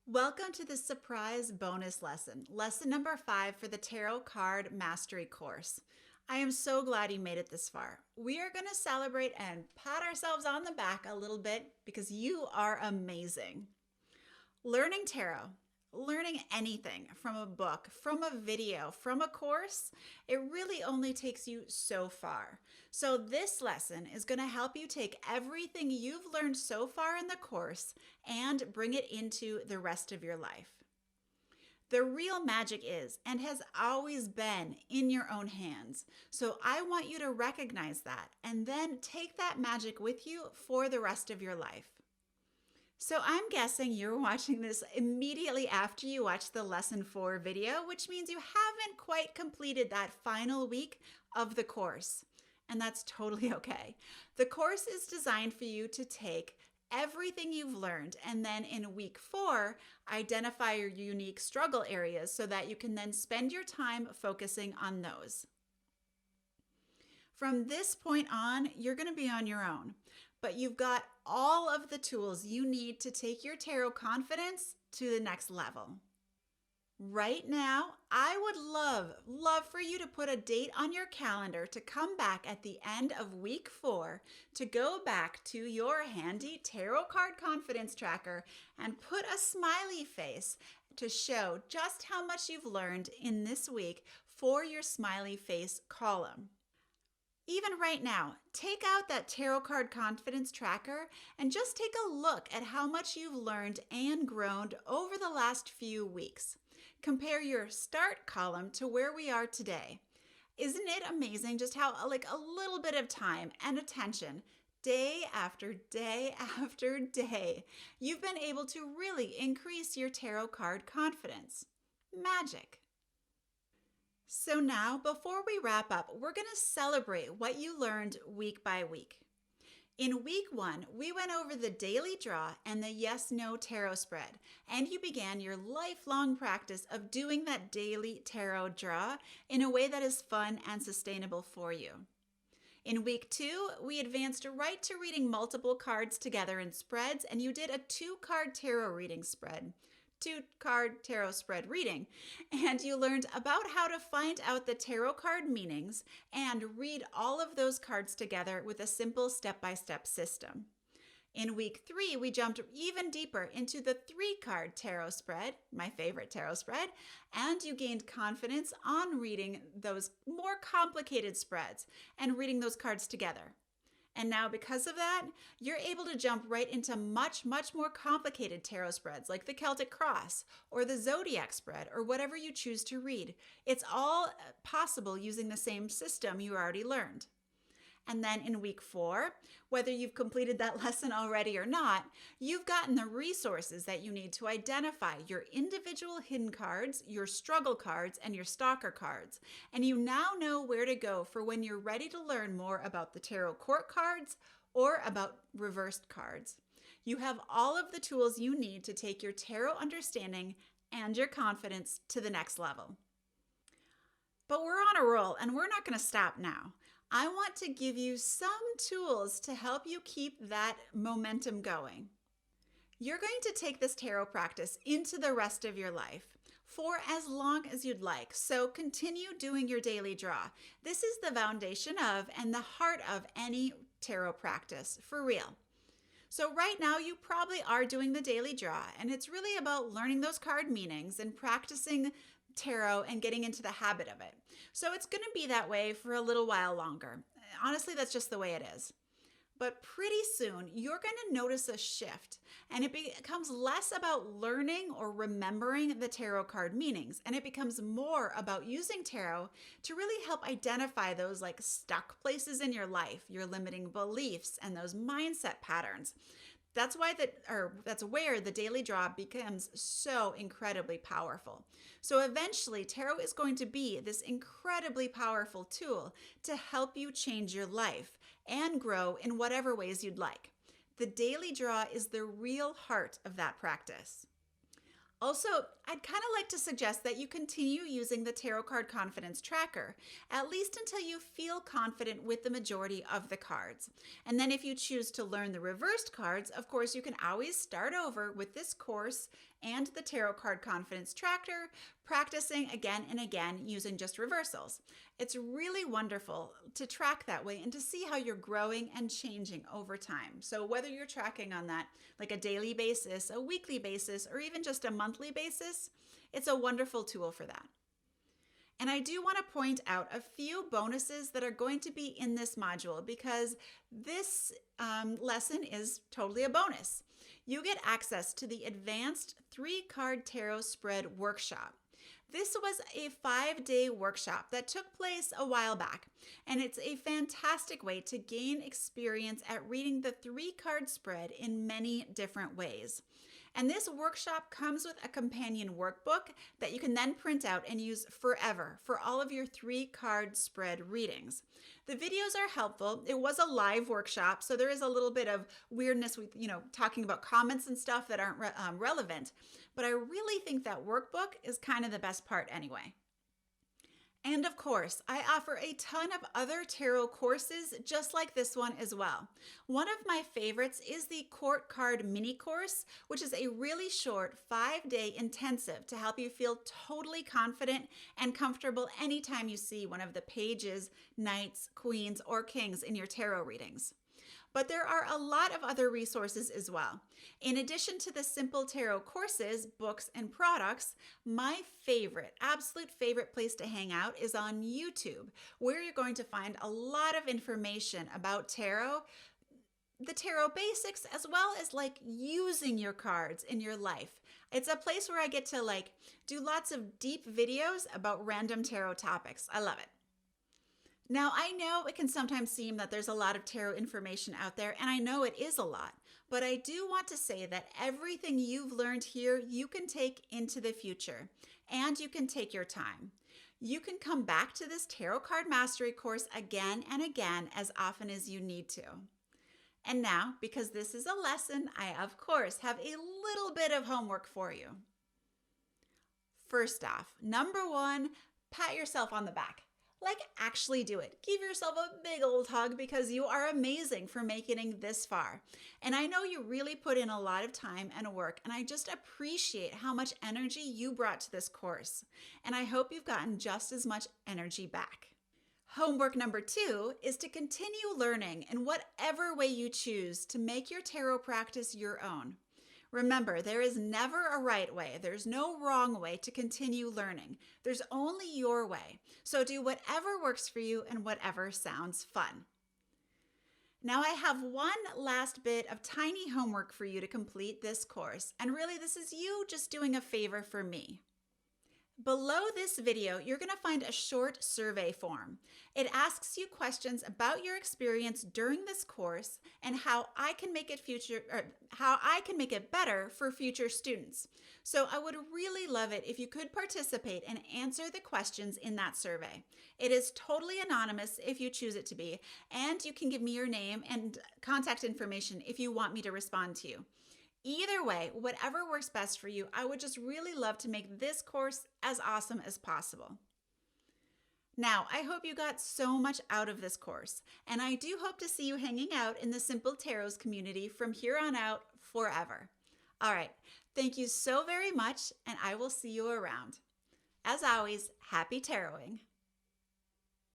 Welcome to the surprise bonus lesson number 5 for the Tarot Card Mastery course. I am so glad you made it this far. We are going to celebrate and pat ourselves on the back a little bit because you are amazing. Learning tarot, learning anything from a book, from a video, from a course, it really only takes you so far. So this lesson is going to help you take everything you've learned so far in the course and bring it into the rest of your life. The real magic is and has always been in your own hands. So I want you to recognize that and then take that magic with you for the rest of your life. So I'm guessing you're watching this immediately after you watch the lesson 4 video, which means you haven't quite completed that final week of the course. And that's totally okay. The course is designed for you to take everything you've learned and then in week 4, identify your unique struggle areas so that you can then spend your time focusing on those. From this point on, you're going to be on your own. But you've got all of the tools you need to take your tarot confidence to the next level. Right now, I would love for you to put a date on your calendar to come back at the end of week 4 to go back to your handy tarot card confidence tracker and put a smiley face to show just how much you've learned in this week for your smiley face column. Even right now, take out that tarot card confidence tracker and just take a look at how much you've learned and grown over the last few weeks. Compare your start column to where we are today. Isn't it amazing just how a little bit of time and attention, day after day after day, you've been able to really increase your tarot card confidence? Magic. So now, before we wrap up, we're going to celebrate what you learned week by week. In week 1, we went over the daily draw and the yes-no tarot spread, and you began your lifelong practice of doing that daily tarot draw in a way that is fun and sustainable for you. In week 2, we advanced right to reading multiple cards together in spreads, and you did a 2-card tarot reading spread. 2-card tarot spread reading, and you learned about how to find out the tarot card meanings and read all of those cards together with a simple step-by-step system. In week 3, we jumped even deeper into the 3-card tarot spread, my favorite tarot spread, and you gained confidence on reading those more complicated spreads and reading those cards together. And now because of that, you're able to jump right into much more complicated tarot spreads like the Celtic Cross or the Zodiac spread or whatever you choose to read. It's all possible using the same system you already learned. And then in week 4, whether you've completed that lesson already or not, you've gotten the resources that you need to identify your individual hidden cards, your struggle cards, and your stalker cards. And you now know where to go for when you're ready to learn more about the tarot court cards or about reversed cards. You have all of the tools you need to take your tarot understanding and your confidence to the next level. But we're on a roll, and we're not going to stop now. I want to give you some tools to help you keep that momentum going. You're going to take this tarot practice into the rest of your life for as long as you'd like. So continue doing your daily draw. This is the foundation of and the heart of any tarot practice, for real. So right now you probably are doing the daily draw, and it's really about learning those card meanings and practicing tarot and getting into the habit of it. So it's going to be that way for a little while longer. Honestly, that's just the way it is. But pretty soon, you're going to notice a shift, and it becomes less about learning or remembering the tarot card meanings, and it becomes more about using tarot to really help identify those stuck places in your life, your limiting beliefs, and those mindset patterns. That's where the daily draw becomes so incredibly powerful. So eventually, tarot is going to be this incredibly powerful tool to help you change your life and grow in whatever ways you'd like. The daily draw is the real heart of that practice. Also, I'd kind of like to suggest that you continue using the Tarot Card Confidence Tracker, at least until you feel confident with the majority of the cards. And then if you choose to learn the reversed cards, of course, you can always start over with this course and the Tarot Card Confidence Tracker, practicing again and again using just reversals. It's really wonderful to track that way and to see how you're growing and changing over time. So whether you're tracking on that like a daily basis, a weekly basis, or even just a monthly basis, it's a wonderful tool for that. And I do want to point out a few bonuses that are going to be in this module because this lesson is totally a bonus. You get access to the Advanced 3-Card Tarot Spread Workshop. This was a 5-day workshop that took place a while back, and it's a fantastic way to gain experience at reading the 3-card spread in many different ways. And this workshop comes with a companion workbook that you can then print out and use forever for all of your 3-card spread readings. The videos are helpful. It was a live workshop, so there is a little bit of weirdness with, talking about comments and stuff that aren't relevant. But I really think that workbook is kind of the best part anyway. And of course, I offer a ton of other tarot courses just like this one as well. One of my favorites is the Court Card Mini Course, which is a really short 5-day intensive to help you feel totally confident and comfortable anytime you see one of the pages, knights, queens, or kings in your tarot readings. But there are a lot of other resources as well. In addition to the simple tarot courses, books, and products, my absolute favorite place to hang out is on YouTube, where you're going to find a lot of information about tarot, the tarot basics, as well as using your cards in your life. It's a place where I get to do lots of deep videos about random tarot topics. I love it. Now, I know it can sometimes seem that there's a lot of tarot information out there, and I know it is a lot, but I do want to say that everything you've learned here, you can take into the future, and you can take your time. You can come back to this Tarot Card Mastery course again and again as often as you need to. And now, because this is a lesson, I, of course, have a little bit of homework for you. First off, number 1, pat yourself on the back. Actually do it. Give yourself a big old hug because you are amazing for making it this far. And I know you really put in a lot of time and work, and I just appreciate how much energy you brought to this course. And I hope you've gotten just as much energy back. Homework number 2 is to continue learning in whatever way you choose to make your tarot practice your own. Remember, there is never a right way. There's no wrong way to continue learning. There's only your way. So do whatever works for you and whatever sounds fun. Now I have one last bit of tiny homework for you to complete this course. And really, this is you just doing a favor for me. Below this video, you're going to find a short survey form. It asks you questions about your experience during this course and how I can make it better for future students. So I would really love it if you could participate and answer the questions in that survey. It is totally anonymous if you choose it to be, and you can give me your name and contact information if you want me to respond to you. Either way, whatever works best for you, I would just really love to make this course as awesome as possible. Now, I hope you got so much out of this course, and I do hope to see you hanging out in the Simple Tarots community from here on out forever. All right, thank you so very much, and I will see you around. As always, happy taroting.